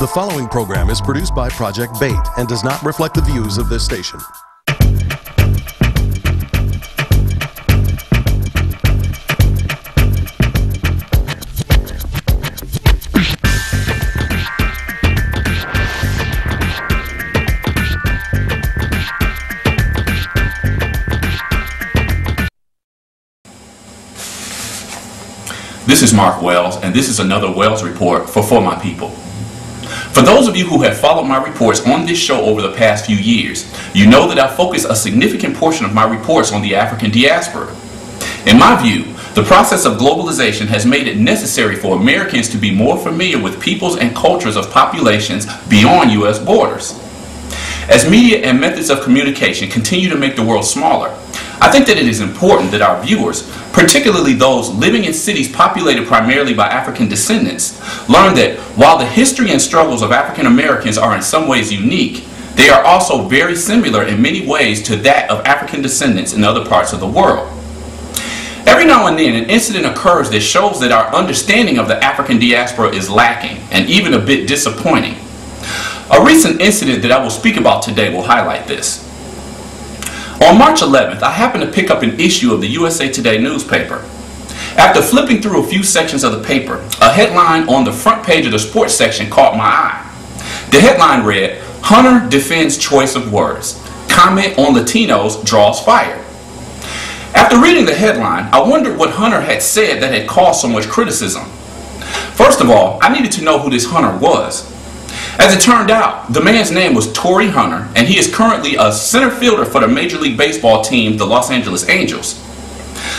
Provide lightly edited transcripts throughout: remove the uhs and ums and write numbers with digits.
The following program is produced by Project Bait and does not reflect the views of this station. This is Mark Wells, and this is another Wells Report for My People. For those of you who have followed my reports on this show over the past few years, you know that I focus a significant portion of my reports on the African diaspora. In my view, the process of globalization has made it necessary for Americans to be more familiar with peoples and cultures of populations beyond U.S. borders. As media and methods of communication continue to make the world smaller, I think that it is important that our viewers, particularly those living in cities populated primarily by African descendants, learn that while the history and struggles of African Americans are in some ways unique, they are also very similar in many ways to that of African descendants in other parts of the world. Every now and then, an incident occurs that shows that our understanding of the African diaspora is lacking and even a bit disappointing. A recent incident that I will speak about today will highlight this. On March 11th, I happened to pick up an issue of the USA Today newspaper. After flipping through a few sections of the paper, a headline on the front page of the sports section caught my eye. The headline read, "Hunter defends choice of words. Comment on Latinos draws fire." After reading the headline, I wondered what Hunter had said that had caused so much criticism. First of all, I needed to know who this Hunter was. As it turned out, the man's name was Torii Hunter, and he is currently a center fielder for the Major League Baseball team, the Los Angeles Angels.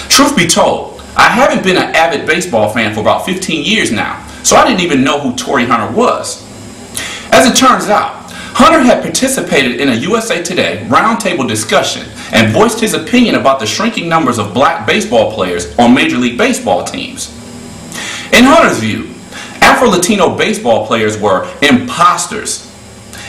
Truth be told, I haven't been an avid baseball fan for about 15 years now, so I didn't even know who Torii Hunter was. As it turns out, Hunter had participated in a USA Today roundtable discussion and voiced his opinion about the shrinking numbers of black baseball players on Major League Baseball teams. In Hunter's view, Afro-Latino baseball players were imposters.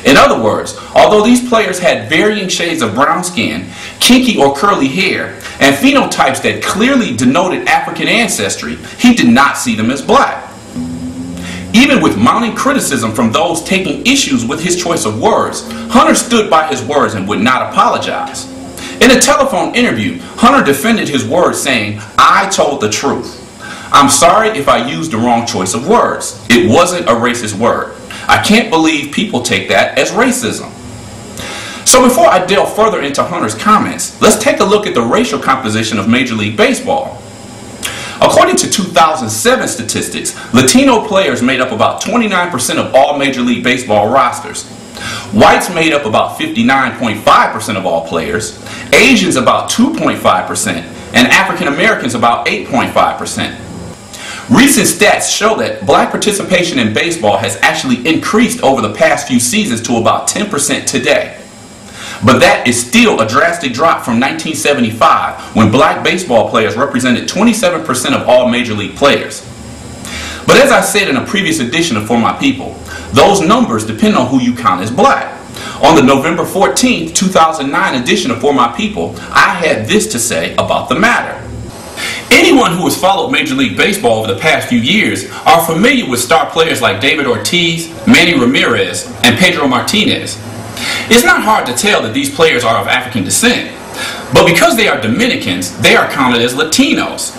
In other words, although these players had varying shades of brown skin, kinky or curly hair, and phenotypes that clearly denoted African ancestry, he did not see them as black. Even with mounting criticism from those taking issues with his choice of words, Hunter stood by his words and would not apologize. In a telephone interview, Hunter defended his words saying, "I told the truth. I'm sorry if I used the wrong choice of words. It wasn't a racist word. I can't believe people take that as racism." So before I delve further into Hunter's comments, let's take a look at the racial composition of Major League Baseball. According to 2007 statistics, Latino players made up about 29% of all Major League Baseball rosters. Whites made up about 59.5% of all players, Asians about 2.5%, and African Americans about 8.5%. Recent stats show that black participation in baseball has actually increased over the past few seasons to about 10% today. But that is still a drastic drop from 1975, when black baseball players represented 27% of all major league players. But as I said in a previous edition of For My People, those numbers depend on who you count as black. On the November 14th, 2009 edition of For My People, I had this to say about the matter. Anyone who has followed Major League Baseball over the past few years are familiar with star players like David Ortiz, Manny Ramirez, and Pedro Martinez. It's not hard to tell that these players are of African descent, but because they are Dominicans, they are counted as Latinos.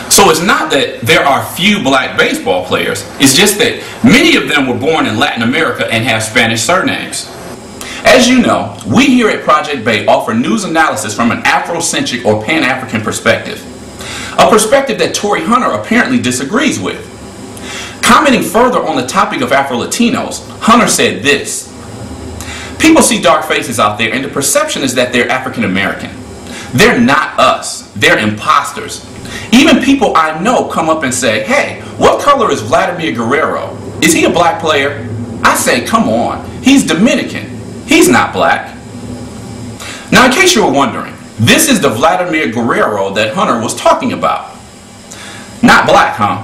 So it's not that there are few black baseball players, it's just that many of them were born in Latin America and have Spanish surnames. As you know, we here at Project Bait offer news analysis from an Afrocentric or Pan-African perspective. A perspective that Torii Hunter apparently disagrees with. Commenting further on the topic of Afro-Latinos, Hunter said this: "People see dark faces out there and the perception is that they're African American. They're not us. They're imposters. Even people I know come up and say, 'Hey, what color is Vladimir Guerrero? Is he a black player?' I say, 'Come on, he's Dominican. He's not black.'" Now, in case you were wondering, this is the Vladimir Guerrero that Hunter was talking about. Not black, huh?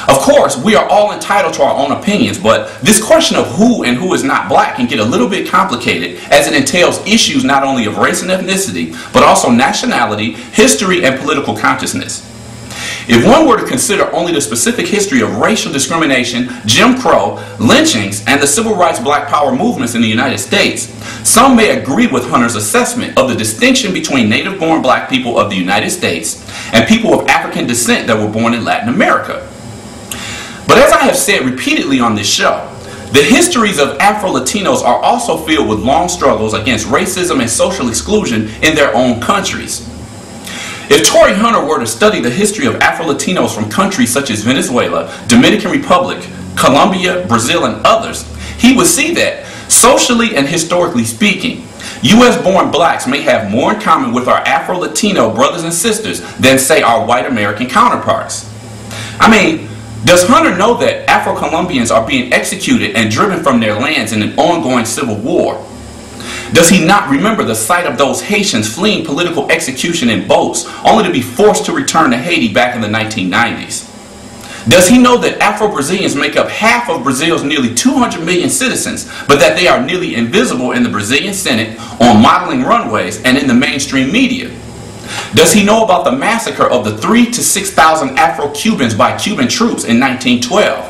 Of course, we are all entitled to our own opinions, but this question of who and who is not black can get a little bit complicated, as it entails issues not only of race and ethnicity, but also nationality, history, and political consciousness. If one were to consider only the specific history of racial discrimination, Jim Crow, lynchings, and the civil rights Black Power movements in the United States, some may agree with Hunter's assessment of the distinction between native-born Black people of the United States and people of African descent that were born in Latin America. But as I have said repeatedly on this show, the histories of Afro-Latinos are also filled with long struggles against racism and social exclusion in their own countries. If Torii Hunter were to study the history of Afro-Latinos from countries such as Venezuela, Dominican Republic, Colombia, Brazil, and others, he would see that, socially and historically speaking, U.S.-born blacks may have more in common with our Afro-Latino brothers and sisters than, say, our white American counterparts. I mean, does Hunter know that Afro-Colombians are being executed and driven from their lands in an ongoing civil war? Does he not remember the sight of those Haitians fleeing political execution in boats only to be forced to return to Haiti back in the 1990s? Does he know that Afro-Brazilians make up half of Brazil's nearly 200 million citizens, but that they are nearly invisible in the Brazilian Senate, on modeling runways, and in the mainstream media? Does he know about the massacre of the 3,000 to 6,000 Afro-Cubans by Cuban troops in 1912?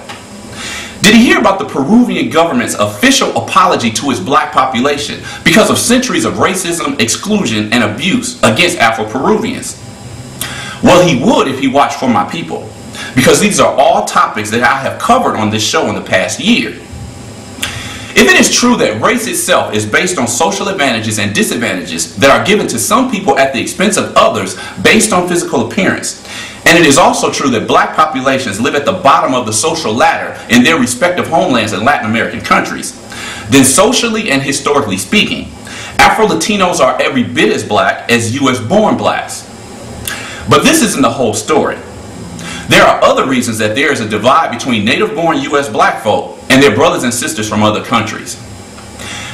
Did he hear about the Peruvian government's official apology to its black population because of centuries of racism, exclusion, and abuse against Afro-Peruvians? Well, he would if he watched For My People, because these are all topics that I have covered on this show in the past year. If it is true that race itself is based on social advantages and disadvantages that are given to some people at the expense of others based on physical appearance, and it is also true that black populations live at the bottom of the social ladder in their respective homelands in Latin American countries, then socially and historically speaking, Afro-Latinos are every bit as black as U.S.-born blacks. But this isn't the whole story. There are other reasons that there is a divide between native-born U.S. black folk and their brothers and sisters from other countries.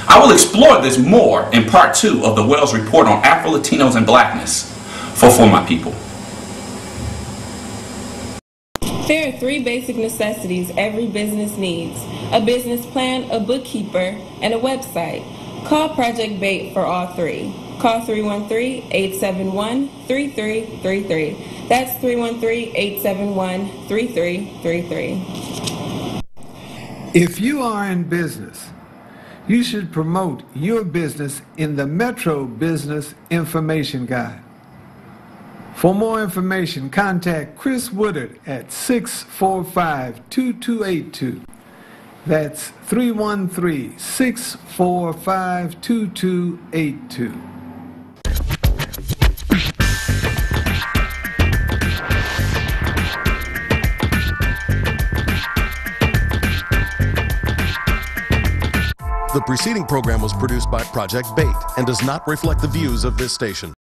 I will explore this more in part 2 of the Wells Report on Afro-Latinos and Blackness for My People. There are 3 basic necessities every business needs: a business plan, a bookkeeper, and a website. Call Project BAIT for all 3. Call 313-871-3333. That's 313-871-3333. If you are in business, you should promote your business in the Metro Business Information Guide. For more information, contact Chris Woodard at 645-2282. That's 313-645-2282. The preceding program was produced by Project BAIT and does not reflect the views of this station.